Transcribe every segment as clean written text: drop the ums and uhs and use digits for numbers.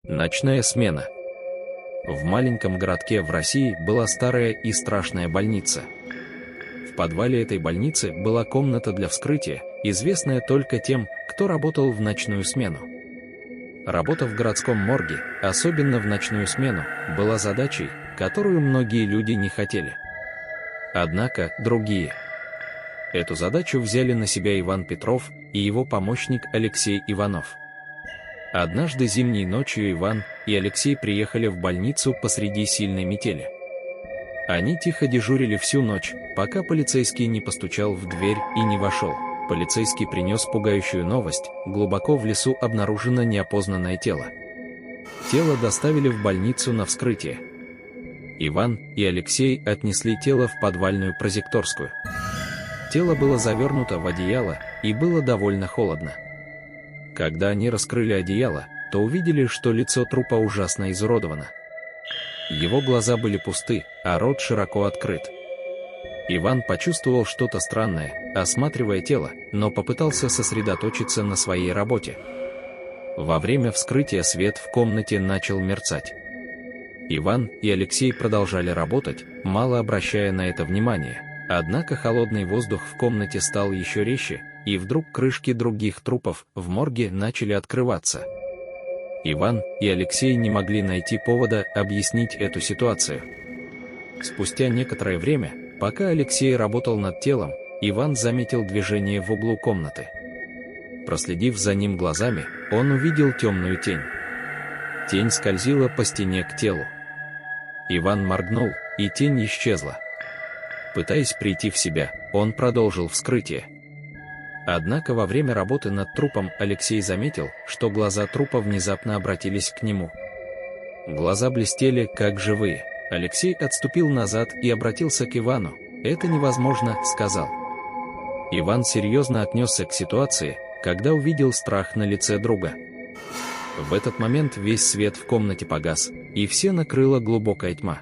Ночная смена. В маленьком городке в России была старая и страшная больница. В подвале этой больницы была комната для вскрытия, известная только тем, кто работал в ночную смену. Работа в городском морге, особенно в ночную смену, была задачей, которую многие люди не хотели. Однако другие. Эту задачу взяли на себя Иван Петров и его помощник Алексей Иванов. Однажды зимней ночью Иван и Алексей приехали в больницу посреди сильной метели. Они тихо дежурили всю ночь, пока полицейский не постучал в дверь и не вошел. Полицейский принес пугающую новость: глубоко в лесу обнаружено неопознанное тело. Тело доставили в больницу на вскрытие. Иван и Алексей отнесли тело в подвальную прозекторскую. Тело было завернуто в одеяло, и было довольно холодно. Когда они раскрыли одеяло, то увидели, что лицо трупа ужасно изуродовано. Его глаза были пусты, а рот широко открыт. Иван почувствовал что-то странное, осматривая тело, но попытался сосредоточиться на своей работе. Во время вскрытия свет в комнате начал мерцать. Иван и Алексей продолжали работать, мало обращая на это внимания. Однако холодный воздух в комнате стал еще резче, и вдруг крышки других трупов в морге начали открываться. Иван и Алексей не могли найти повода объяснить эту ситуацию. Спустя некоторое время, пока Алексей работал над телом, Иван заметил движение в углу комнаты. Проследив за ним глазами, он увидел темную тень. Тень скользила по стене к телу. Иван моргнул, и тень исчезла. Пытаясь прийти в себя, он продолжил вскрытие. Однако во время работы над трупом Алексей заметил, что глаза трупа внезапно обратились к нему. Глаза блестели, как живые. Алексей отступил назад и обратился к Ивану. «Это невозможно», — сказал. Иван серьезно отнесся к ситуации, когда увидел страх на лице друга. В этот момент весь свет в комнате погас, и все накрыла глубокая тьма.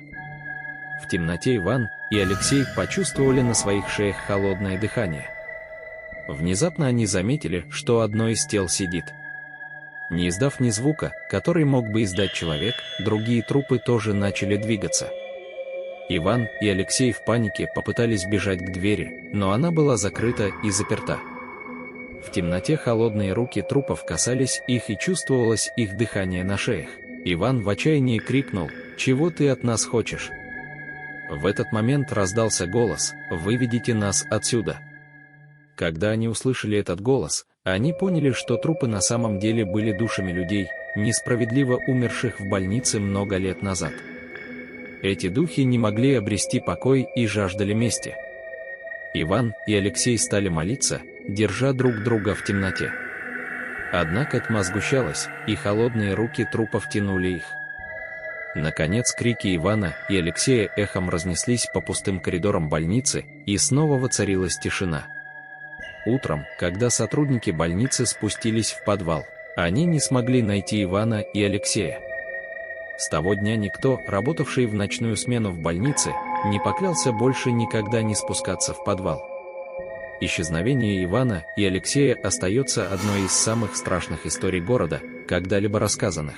В темноте Иван и Алексей почувствовали на своих шеях холодное дыхание. Внезапно они заметили, что одно из тел сидит. Не издав ни звука, который мог бы издать человек, другие трупы тоже начали двигаться. Иван и Алексей в панике попытались бежать к двери, но она была закрыта и заперта. В темноте холодные руки трупов касались их, и чувствовалось их дыхание на шеях. Иван в отчаянии крикнул: «Чего ты от нас хочешь?» В этот момент раздался голос: «Выведите нас отсюда». Когда они услышали этот голос, они поняли, что трупы на самом деле были душами людей, несправедливо умерших в больнице много лет назад. Эти духи не могли обрести покой и жаждали мести. Иван и Алексей стали молиться, держа друг друга в темноте. Однако тьма сгущалась, и холодные руки трупов тянули их. Наконец крики Ивана и Алексея эхом разнеслись по пустым коридорам больницы, и снова воцарилась тишина. Утром, когда сотрудники больницы спустились в подвал, они не смогли найти Ивана и Алексея. С того дня никто, работавший в ночную смену в больнице, не поклялся больше никогда не спускаться в подвал. Исчезновение Ивана и Алексея остается одной из самых страшных историй города, когда-либо рассказанных.